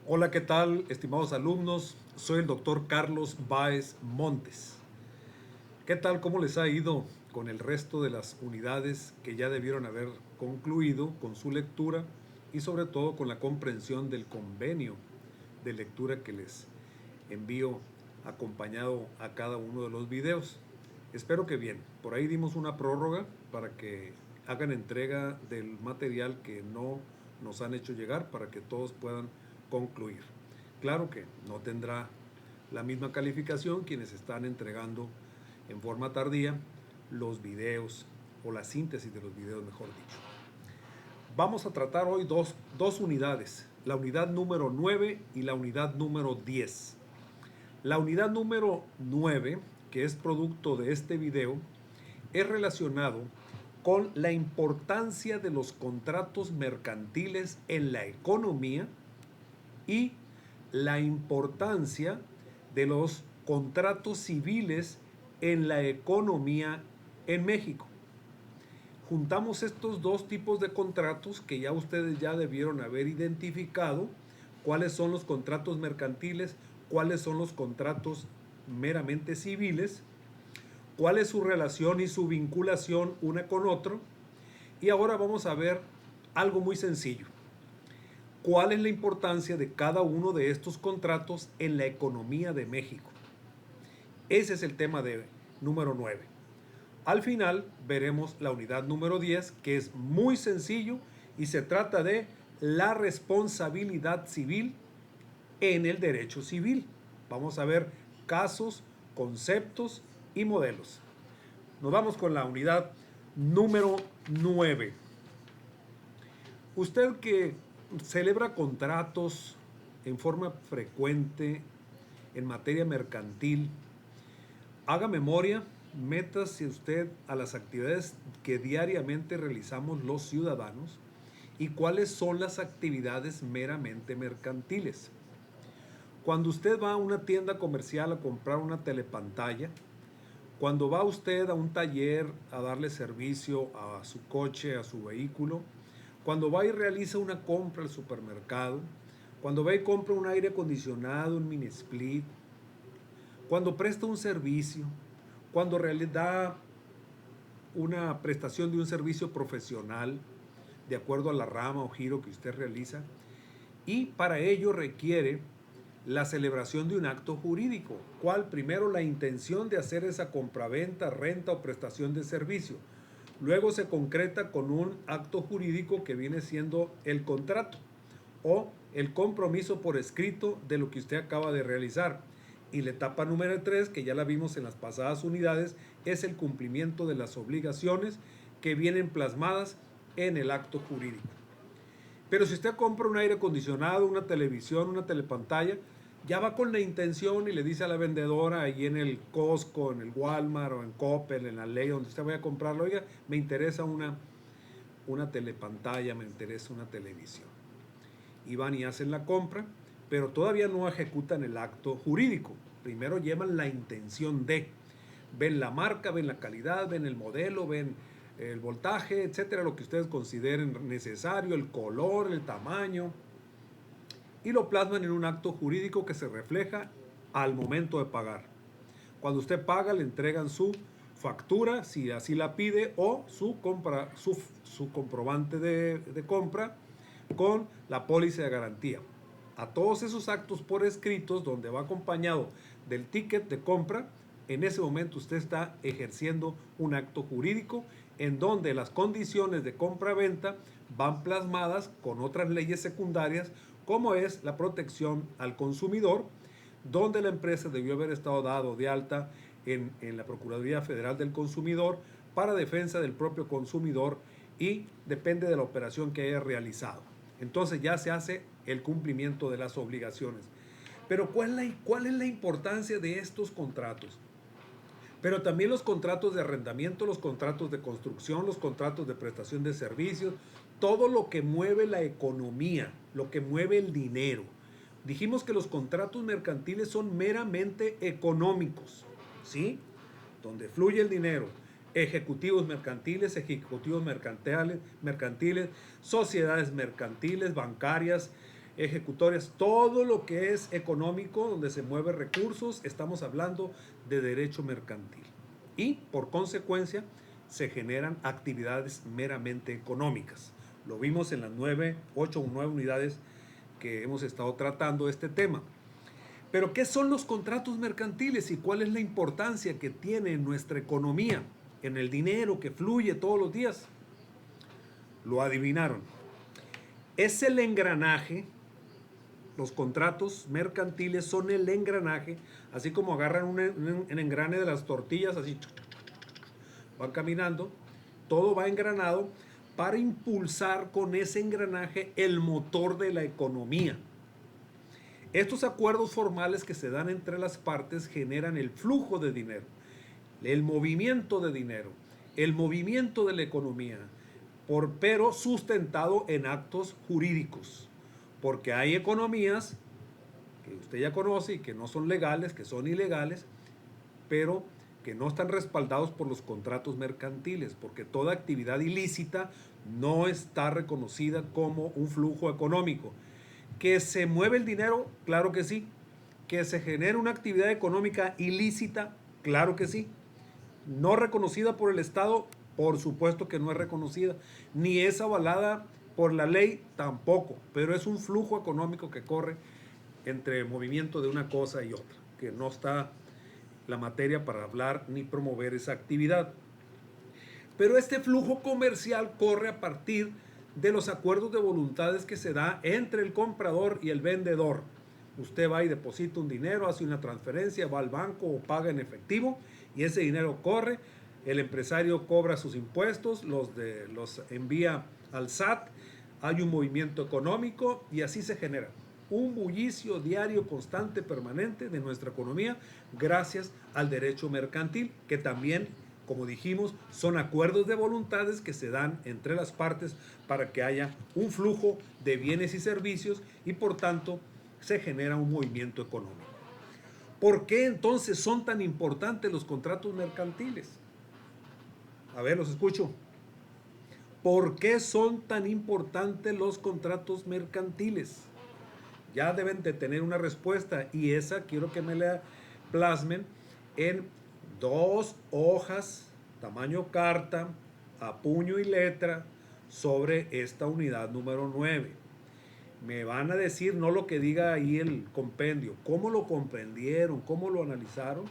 Hola, ¿qué tal, estimados alumnos? Soy el doctor Carlos Báez Montes. ¿Qué tal? ¿Cómo les ha ido con el resto de las unidades que ya debieron haber concluido con su lectura y sobre todo con la comprensión del convenio de lectura que les envío acompañado a cada uno de los videos? Espero que bien. Por ahí dimos una prórroga para que hagan entrega del material que no nos han hecho llegar para que todos puedan concluir. Claro que no tendrá la misma calificación quienes están entregando en forma tardía los videos o la síntesis de los videos, mejor dicho. Vamos a tratar hoy dos unidades, la unidad número 9 y la unidad número 10. La unidad número 9, que es producto de este video, es relacionado con la importancia de los contratos mercantiles en la economía y la importancia de los contratos civiles en la economía en México. Juntamos estos dos tipos de contratos que ya ustedes ya debieron haber identificado, cuáles son los contratos mercantiles, cuáles son los contratos meramente civiles, cuál es su relación y su vinculación una con otro. Y ahora vamos a ver algo muy sencillo. ¿Cuál es la importancia de cada uno de estos contratos en la economía de México? Ese es el tema de número 9. Al final veremos la unidad número 10, que es muy sencillo y se trata de la responsabilidad civil en el derecho civil. Vamos a ver casos, conceptos y modelos. Nos vamos con la unidad número 9. Usted que celebra contratos en forma frecuente en materia mercantil, haga memoria, métase usted a las actividades que diariamente realizamos los ciudadanos y cuáles son las actividades meramente mercantiles. Cuando usted va a una tienda comercial a comprar una telepantalla, cuando va usted a un taller a darle servicio a su coche, a su vehículo, cuando va y realiza una compra al supermercado, cuando va y compra un aire acondicionado, un mini split, cuando presta un servicio, cuando da una prestación de un servicio profesional, de acuerdo a la rama o giro que usted realiza, y para ello requiere la celebración de un acto jurídico. ¿Cuál? Primero, la intención de hacer esa compraventa, renta o prestación de servicio. Luego se concreta con un acto jurídico que viene siendo el contrato o el compromiso por escrito de lo que usted acaba de realizar. Y la etapa número 3, que ya la vimos en las pasadas unidades, es el cumplimiento de las obligaciones que vienen plasmadas en el acto jurídico. Pero si usted compra un aire acondicionado, una televisión, una telepantalla, ya va con la intención y le dice a la vendedora ahí en el Costco, en el Walmart o en Coppel, en la Ley, donde usted vaya a comprarlo, oiga, me interesa una telepantalla, me interesa una televisión. Y van y hacen la compra, pero todavía no ejecutan el acto jurídico. Primero llevan la intención de, ven la marca, ven la calidad, ven el modelo, ven el voltaje, etcétera, lo que ustedes consideren necesario, el color, el tamaño, y lo plasman en un acto jurídico que se refleja al momento de pagar. Cuando usted paga, le entregan su factura, si así la pide, o su comprobante de compra con la póliza de garantía. A todos esos actos por escritos, donde va acompañado del ticket de compra, en ese momento usted está ejerciendo un acto jurídico en donde las condiciones de compra-venta van plasmadas con otras leyes secundarias, como es la protección al consumidor, donde la empresa debió haber estado dado de alta en la Procuraduría Federal del Consumidor para defensa del propio consumidor y depende de la operación que haya realizado. Entonces ya se hace el cumplimiento de las obligaciones. Pero ¿cuál es la importancia de estos contratos? Pero también los contratos de arrendamiento, los contratos de construcción, los contratos de prestación de servicios, todo lo que mueve la economía, lo que mueve el dinero. Dijimos que los contratos mercantiles son meramente económicos, ¿sí? Donde fluye el dinero. Ejecutivos mercantiles, mercantiles, sociedades mercantiles, bancarias, ejecutorias, todo lo que es económico, donde se mueven recursos, estamos hablando de derecho mercantil. Y por consecuencia se generan actividades meramente económicas. Lo vimos en las 8 o 9 unidades que hemos estado tratando este tema. Pero ¿qué son los contratos mercantiles y cuál es la importancia que tiene en nuestra economía, en el dinero que fluye todos los días? Lo adivinaron. Es el engranaje. Los contratos mercantiles son el engranaje, así como agarran un engrane de las tortillas, así van caminando, todo va engranado para impulsar con ese engranaje el motor de la economía. Estos acuerdos formales que se dan entre las partes generan el flujo de dinero, el movimiento de dinero, el movimiento de la economía, pero sustentado en actos jurídicos. Porque hay economías que usted ya conoce y que no son legales, que son ilegales, pero que no están respaldados por los contratos mercantiles, porque toda actividad ilícita no está reconocida como un flujo económico. ¿Que se mueve el dinero? Claro que sí. ¿Que se genera una actividad económica ilícita? Claro que sí. ¿No reconocida por el Estado? Por supuesto que no es reconocida. Ni es avalada por la ley tampoco, pero es un flujo económico que corre entre movimiento de una cosa y otra, que no está la materia para hablar ni promover esa actividad. Pero este flujo comercial corre a partir de los acuerdos de voluntades que se da entre el comprador y el vendedor. Usted va y deposita un dinero, hace una transferencia, va al banco o paga en efectivo y ese dinero corre. El empresario cobra sus impuestos, los envía al SAT, hay un movimiento económico y así se genera un bullicio diario, constante, permanente de nuestra economía gracias al derecho mercantil, que también, como dijimos, son acuerdos de voluntades que se dan entre las partes para que haya un flujo de bienes y servicios y por tanto se genera un movimiento económico. ¿Por qué entonces son tan importantes los contratos mercantiles? A ver, los escucho. ¿Por qué son tan importantes los contratos mercantiles? Ya deben de tener una respuesta y esa quiero que me la plasmen en 2 hojas, tamaño carta, a puño y letra, sobre esta unidad número 9. Me van a decir no lo que diga ahí el compendio, cómo lo comprendieron, cómo lo analizaron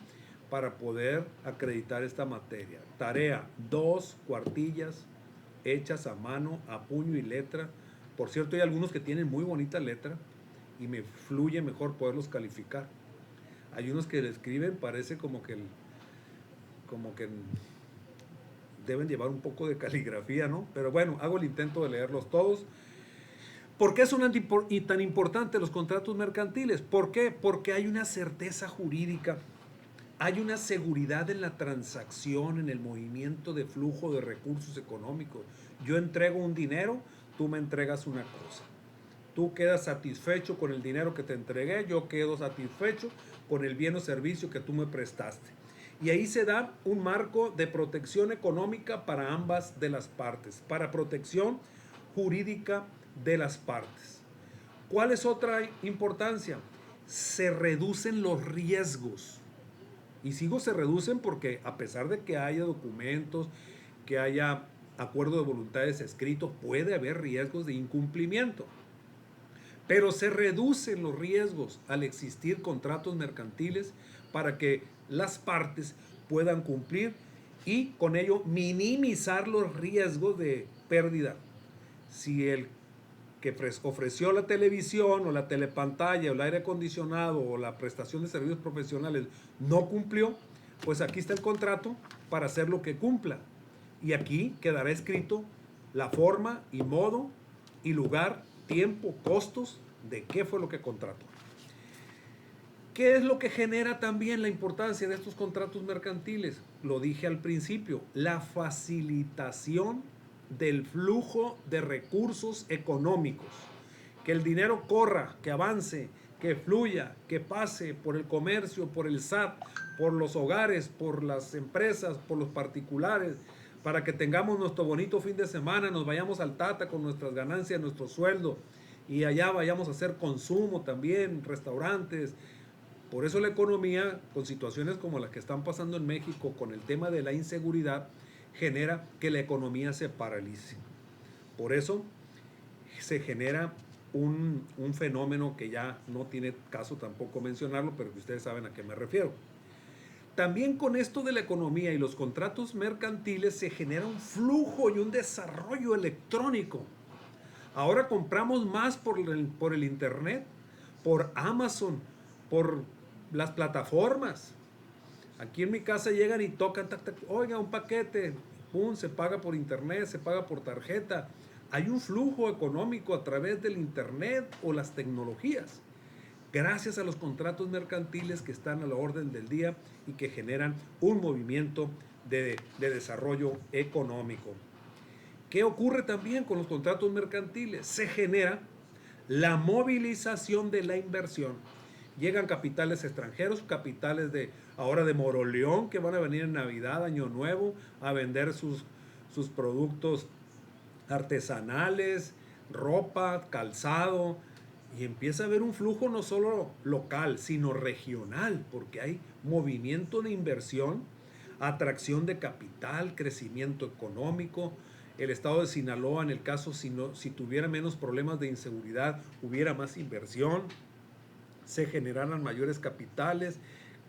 para poder acreditar esta materia. Tarea, 2 cuartillas hechas a mano, a puño y letra. Por cierto, hay algunos que tienen muy bonita letra y me fluye mejor poderlos calificar. Hay unos que le escriben, parece como que deben llevar un poco de caligrafía, ¿no? Pero bueno, hago el intento de leerlos todos. ¿Por qué son tan importantes los contratos mercantiles? ¿Por qué? Porque hay una certeza jurídica, hay una seguridad en la transacción, en el movimiento de flujo de recursos económicos. Yo entrego un dinero, tú me entregas una cosa. Tú quedas satisfecho con el dinero que te entregué, yo quedo satisfecho con el bien o servicio que tú me prestaste. Y ahí se da un marco de protección económica para ambas de las partes, para protección jurídica de las partes. ¿Cuál es otra importancia? Se reducen los riesgos. Y se reducen porque a pesar de que haya documentos, que haya acuerdo de voluntades escritos, puede haber riesgos de incumplimiento. Pero se reducen los riesgos al existir contratos mercantiles para que las partes puedan cumplir y con ello minimizar los riesgos de pérdida. Si el que ofreció la televisión o la telepantalla o el aire acondicionado o la prestación de servicios profesionales no cumplió, pues aquí está el contrato para hacer lo que cumpla. Y aquí quedará escrito la forma y modo y lugar, tiempo, costos de qué fue lo que contrató. ¿Qué es lo que genera también la importancia de estos contratos mercantiles? Lo dije al principio, la facilitación del flujo de recursos económicos. Que el dinero corra, que avance, que fluya, que pase por el comercio, por el SAT, por los hogares, por las empresas, por los particulares, para que tengamos nuestro bonito fin de semana, nos vayamos al Tata con nuestras ganancias, nuestro sueldo y allá vayamos a hacer consumo también, restaurantes. Por eso la economía, con situaciones como las que están pasando en México, con el tema de la inseguridad, genera que la economía se paralice. Por eso se genera un fenómeno que ya no tiene caso tampoco mencionarlo, pero que ustedes saben a qué me refiero. También con esto de la economía y los contratos mercantiles se genera un flujo y un desarrollo electrónico. Ahora compramos más por el internet, por Amazon, por las plataformas. Aquí en mi casa llegan y tocan, tac, tac, oiga, un paquete, pum, se paga por internet, se paga por tarjeta. Hay un flujo económico a través del internet o las tecnologías, gracias a los contratos mercantiles que están a la orden del día y que generan un movimiento de desarrollo económico. ¿Qué ocurre también con los contratos mercantiles? Se genera la movilización de la inversión. Llegan capitales extranjeros, capitales ahora de Moroleón, que van a venir en Navidad, Año Nuevo, a vender sus productos artesanales, ropa, calzado, y empieza a haber un flujo no solo local, sino regional, porque hay movimiento de inversión, atracción de capital, crecimiento económico. El estado de Sinaloa, en el caso, si tuviera menos problemas de inseguridad, hubiera más inversión, se generaran mayores capitales,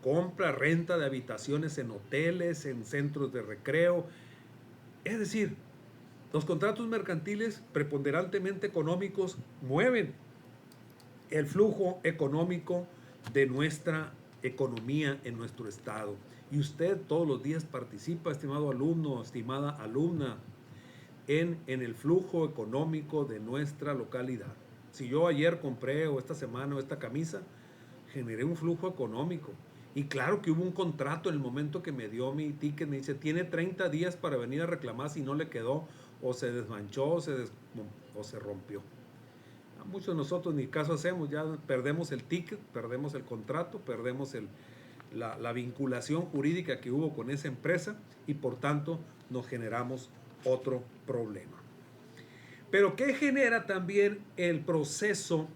compra, renta de habitaciones en hoteles, en centros de recreo. Es decir, los contratos mercantiles preponderantemente económicos mueven el flujo económico de nuestra economía en nuestro estado. Y usted todos los días participa, estimado alumno, estimada alumna, en el flujo económico de nuestra localidad. Si yo ayer compré o esta semana o esta camisa, generé un flujo económico. Y claro que hubo un contrato en el momento que me dio mi ticket, me dice, tiene 30 días para venir a reclamar si no le quedó, o se desmanchó, o se rompió. A muchos de nosotros ni caso hacemos, ya perdemos el ticket, perdemos el contrato, perdemos la vinculación jurídica que hubo con esa empresa y por tanto nos generamos otro problema. Pero ¿qué genera también el proceso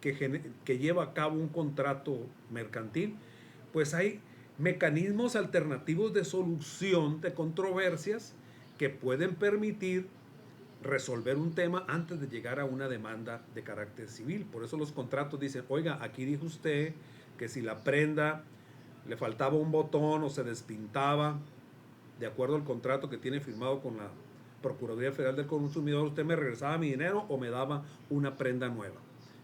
que lleva a cabo un contrato mercantil? Pues hay mecanismos alternativos de solución de controversias que pueden permitir resolver un tema antes de llegar a una demanda de carácter civil. Por eso los contratos dicen, oiga, aquí dijo usted que si la prenda le faltaba un botón o se despintaba, de acuerdo al contrato que tiene firmado con la Procuraduría Federal del Consumidor, usted me regresaba mi dinero o me daba una prenda nueva.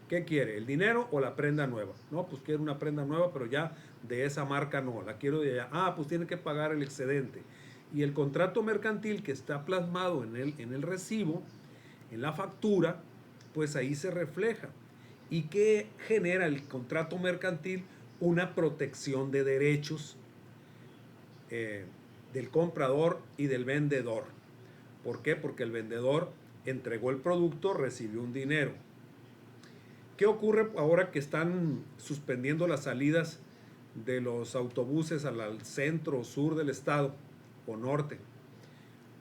¿Qué quiere? ¿El dinero o la prenda nueva? No, pues quiero una prenda nueva, pero ya de esa marca no, la quiero de allá. Ah, pues tiene que pagar el excedente. Y el contrato mercantil que está plasmado en el recibo, en la factura, pues ahí se refleja. ¿Y qué genera el contrato mercantil? Una protección de derechos del comprador y del vendedor. ¿Por qué? Porque el vendedor entregó el producto, recibió un dinero. ¿Qué ocurre ahora que están suspendiendo las salidas de los autobuses al centro o sur del estado o norte?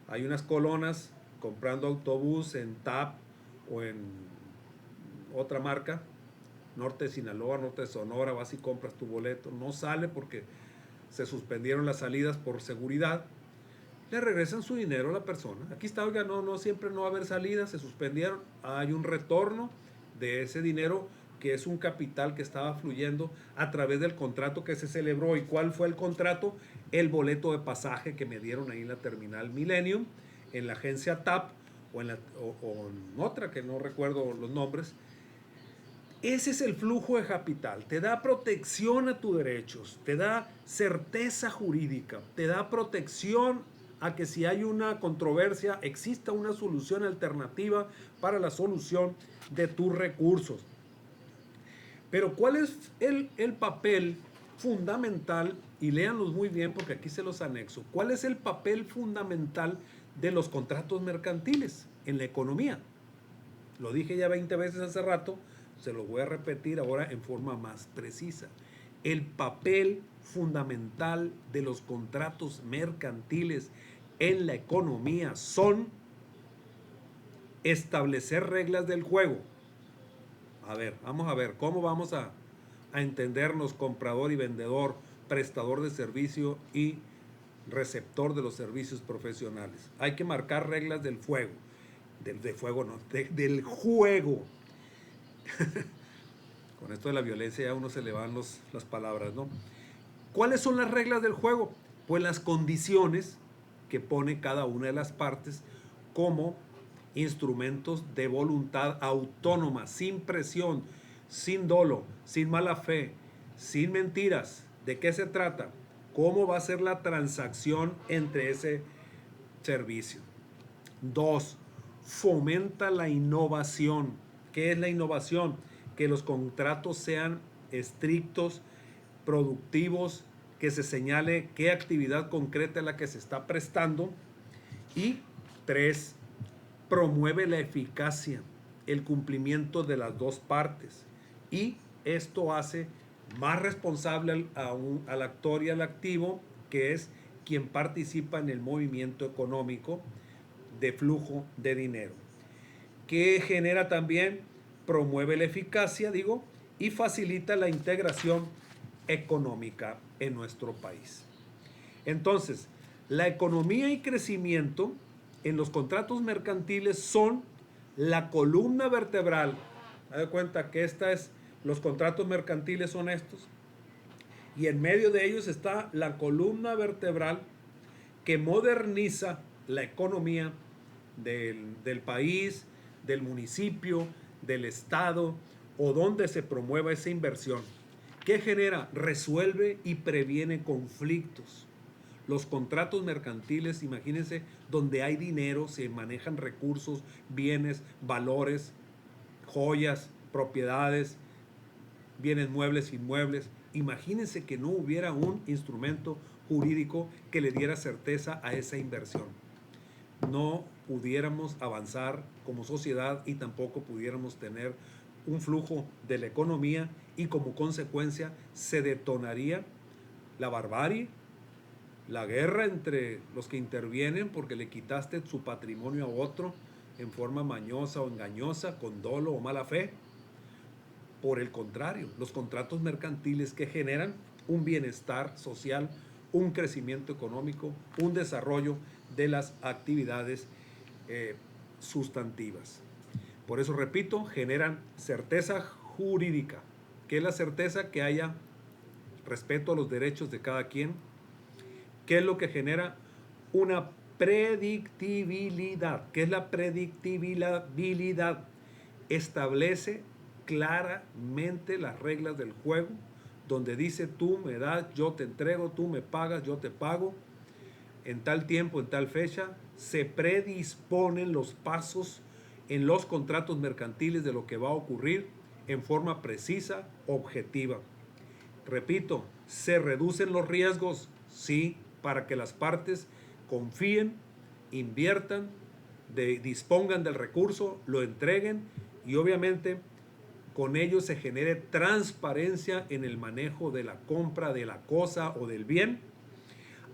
Hay unas colonas comprando autobús en TAP o en otra marca, norte de Sinaloa, norte de Sonora, vas y compras tu boleto, no sale porque se suspendieron las salidas por seguridad, le regresan su dinero a la persona. Aquí está, oiga, no siempre no va a haber salidas, se suspendieron, hay un retorno de ese dinero que es un capital que estaba fluyendo a través del contrato que se celebró. ¿Y cuál fue el contrato? El boleto de pasaje que me dieron ahí en la terminal Millennium, en la agencia TAP o en otra que no recuerdo los nombres. Ese es el flujo de capital, te da protección a tus derechos, te da certeza jurídica, te da protección a que si hay una controversia exista una solución alternativa para la solución de tus recursos. Pero ¿cuál es el papel fundamental? Y léanlos muy bien porque aquí se los anexo. ¿Cuál es el papel fundamental de los contratos mercantiles en la economía? Lo dije ya 20 veces hace rato, se lo voy a repetir ahora en forma más precisa. El papel fundamental de los contratos mercantiles en la economía son establecer reglas del juego, A ver, vamos a ver, ¿cómo vamos a entendernos comprador y vendedor, prestador de servicio y receptor de los servicios profesionales? Hay que marcar reglas del fuego. De fuego no, del juego. Con esto de la violencia ya a uno se le van las palabras, ¿no? ¿Cuáles son las reglas del juego? Pues las condiciones que pone cada una de las partes como instrumentos de voluntad autónoma, sin presión, sin dolo, sin mala fe, sin mentiras. ¿De qué se trata? ¿Cómo va a ser la transacción entre ese servicio? 2. Fomenta la innovación. ¿Qué es la innovación? Que los contratos sean estrictos, productivos, que se señale qué actividad concreta es la que se está prestando. Y 3. Promueve la eficacia, el cumplimiento de las dos partes. Y esto hace más responsable al actor y al activo, que es quien participa en el movimiento económico de flujo de dinero. Que genera también, promueve la eficacia, digo, y facilita la integración económica en nuestro país. Entonces, la economía y crecimiento en los contratos mercantiles son la columna vertebral. Haz de cuenta que los contratos mercantiles son estos, y en medio de ellos está la columna vertebral que moderniza la economía del país, del municipio, del estado o donde se promueva esa inversión. ¿Qué genera? Resuelve y previene conflictos. Los contratos mercantiles, imagínense, donde hay dinero, se manejan recursos, bienes, valores, joyas, propiedades, bienes muebles, inmuebles. Imagínense que no hubiera un instrumento jurídico que le diera certeza a esa inversión. No pudiéramos avanzar como sociedad y tampoco pudiéramos tener un flujo de la economía, y como consecuencia se detonaría la barbarie, la guerra entre los que intervienen porque le quitaste su patrimonio a otro en forma mañosa o engañosa, con dolo o mala fe. Por el contrario, los contratos mercantiles que generan un bienestar social, un crecimiento económico, un desarrollo de las actividades sustantivas. Por eso, repito, generan certeza jurídica. ¿Qué es la certeza? Que haya respeto a los derechos de cada quien. ¿Qué es lo que genera? Una predictibilidad. ¿Qué es la predictibilidad? Establece claramente las reglas del juego, donde dice: tú me das, yo te entrego, tú me pagas, yo te pago, en tal tiempo, en tal fecha. Se predisponen los pasos en los contratos mercantiles de lo que va a ocurrir en forma precisa, objetiva. Repito, se reducen los riesgos, sí, para que las partes confíen, inviertan, dispongan del recurso, lo entreguen, y obviamente con ello se genere transparencia en el manejo de la compra de la cosa o del bien.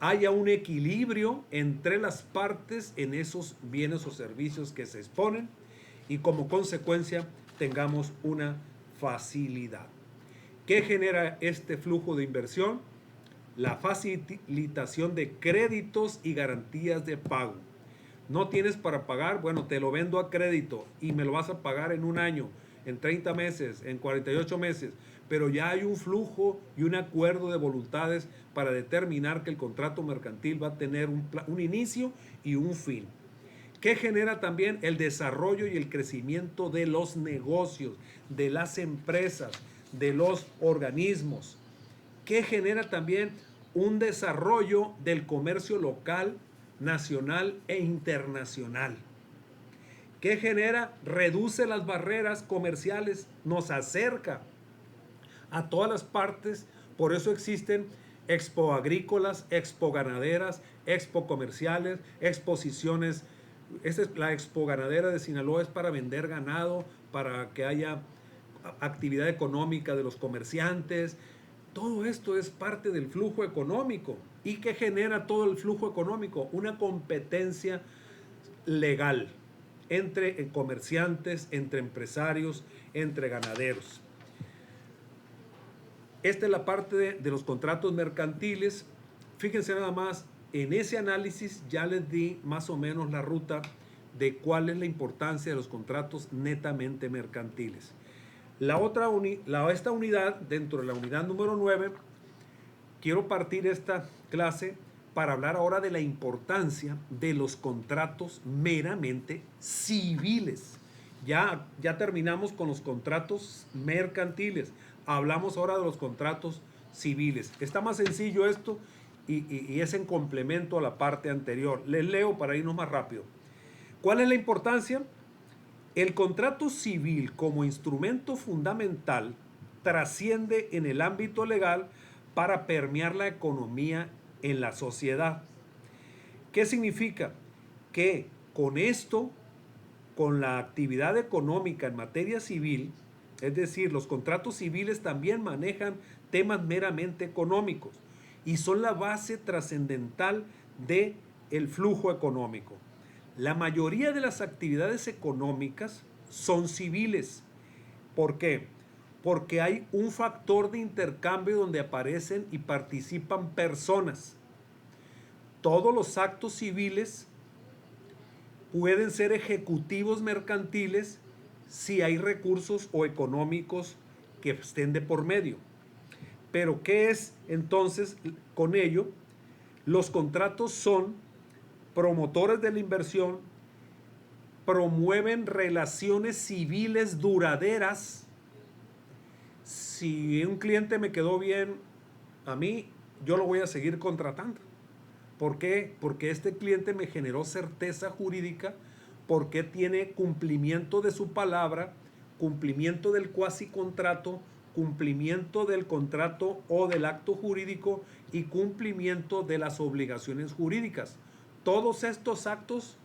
Haya un equilibrio entre las partes en esos bienes o servicios que se exponen, y como consecuencia tengamos una facilidad. ¿Qué genera este flujo de inversión? La facilitación de créditos y garantías de pago. No tienes para pagar, bueno, te lo vendo a crédito y me lo vas a pagar en un año, en 30 meses, en 48 meses, pero ya hay un flujo y un acuerdo de voluntades para determinar que el contrato mercantil va a tener un inicio y un fin. ¿Qué genera también? El desarrollo y el crecimiento de los negocios, de las empresas, de los organismos. ¿Qué genera también? Un desarrollo del comercio local, nacional e internacional. ¿Qué genera? Reduce las barreras comerciales, nos acerca a todas las partes. Por eso existen expo agrícolas, expo ganaderas, expo comerciales, exposiciones. Esta es la expo ganadera de Sinaloa, es para vender ganado, para que haya actividad económica de los comerciantes. Todo esto es parte del flujo económico. ¿Y qué genera todo el flujo económico? Una competencia legal. entre comerciantes, entre empresarios, entre ganaderos. Esta es la parte de los contratos mercantiles. Fíjense nada más, en ese análisis ya les di más o menos la ruta de cuál es la importancia de los contratos netamente mercantiles. Esta unidad, dentro de la unidad número 9, quiero partir esta clase para hablar ahora de la importancia de los contratos meramente civiles. Ya terminamos con los contratos mercantiles. Hablamos ahora de los contratos civiles. Está más sencillo esto y es en complemento a la parte anterior. Les leo para irnos más rápido. ¿Cuál es la importancia? El contrato civil como instrumento fundamental trasciende en el ámbito legal para permear la economía en la sociedad. ¿Qué significa? Que con esto, con la actividad económica en materia civil, es decir, los contratos civiles también manejan temas meramente económicos y son la base trascendental del flujo económico. La mayoría de las actividades económicas son civiles. ¿Por qué? Porque hay un factor de intercambio donde aparecen y participan personas. Todos los actos civiles pueden ser ejecutivos mercantiles si hay recursos o económicos que estén de por medio. Pero ¿qué es entonces con ello? Los contratos son promotores de la inversión, promueven relaciones civiles duraderas. Si un cliente me quedó bien a mí, yo lo voy a seguir contratando. ¿Por qué? Porque este cliente me generó certeza jurídica, porque tiene cumplimiento de su palabra, cumplimiento del cuasi contrato, cumplimiento del contrato o del acto jurídico y cumplimiento de las obligaciones jurídicas. Todos estos actos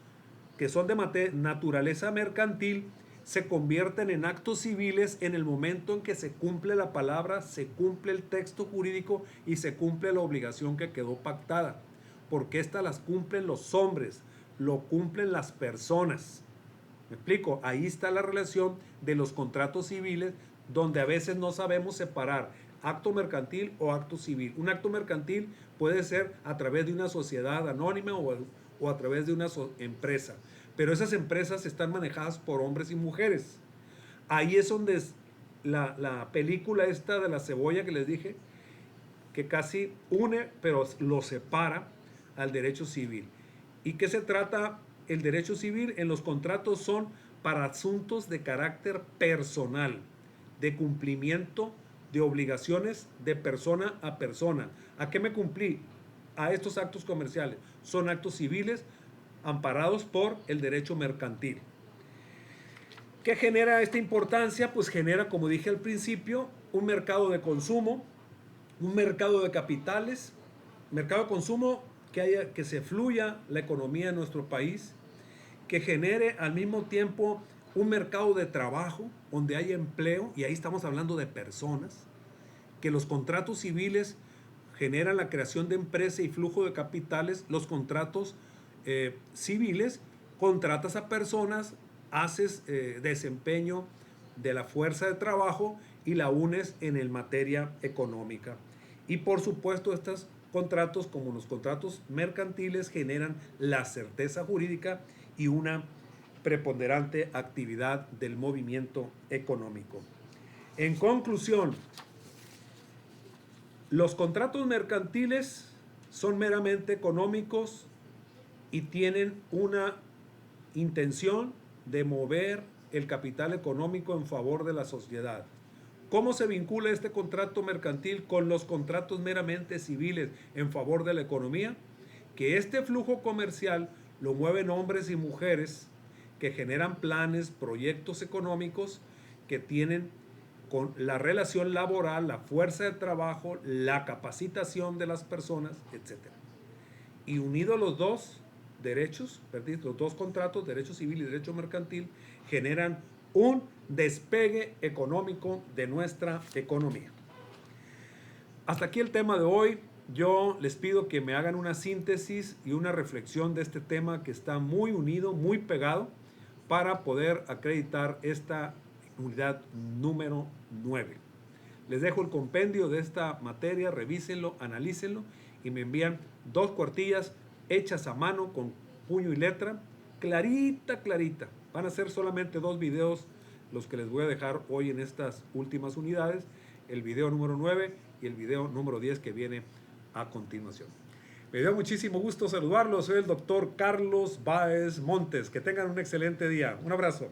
que son de naturaleza mercantil se convierten en actos civiles en el momento en que se cumple la palabra, se cumple el texto jurídico y se cumple la obligación que quedó pactada. Porque estas las cumplen los hombres, lo cumplen las personas. ¿Me explico? Ahí está la relación de los contratos civiles, donde a veces no sabemos separar acto mercantil o acto civil. Un acto mercantil puede ser a través de una sociedad anónima o a través de una empresa. Pero esas empresas están manejadas por hombres y mujeres. Ahí es donde la película esta de la cebolla que les dije, que casi une, pero lo separa al derecho civil. ¿Y qué se trata el derecho civil? En los contratos son para asuntos de carácter personal, de cumplimiento de obligaciones de persona a persona. ¿A qué me cumplí? A estos actos comerciales. Son actos civiles amparados por el derecho mercantil. ¿Qué genera esta importancia? Pues genera, como dije al principio, un mercado de consumo, un mercado de capitales, mercado de consumo que se fluya la economía de nuestro país, que genere al mismo tiempo un mercado de trabajo donde hay empleo, y ahí estamos hablando de personas, que los contratos civiles generan la creación de empresa y flujo de capitales. Los contratos civiles, contratas a personas, haces desempeño de la fuerza de trabajo y la unes en el materia económica. Y por supuesto estos contratos, como los contratos mercantiles, generan la certeza jurídica y una preponderante actividad del movimiento económico. En conclusión, los contratos mercantiles son meramente económicos y tienen una intención de mover el capital económico en favor de la sociedad. ¿Cómo se vincula este contrato mercantil con los contratos meramente civiles en favor de la economía? Que este flujo comercial lo mueven hombres y mujeres que generan planes, proyectos económicos que tienen con la relación laboral, la fuerza de trabajo, la capacitación de las personas, etc. Y unidos los dos derechos, los dos contratos, derecho civil y derecho mercantil, generan un despegue económico de nuestra economía. Hasta aquí el tema de hoy. Yo les pido que me hagan una síntesis y una reflexión de este tema que está muy unido, muy pegado, para poder acreditar esta unidad número 9. Les dejo el compendio de esta materia, revísenlo, analícenlo y me envían 2 cuartillas hechas a mano con puño y letra, clarita, clarita. Van a ser solamente 2 videos los que les voy a dejar hoy en estas últimas unidades, el video número 9 y el video número 10 que viene a continuación. Me dio muchísimo gusto saludarlos. Soy el doctor Carlos Báez Montes. Que tengan un excelente día. Un abrazo.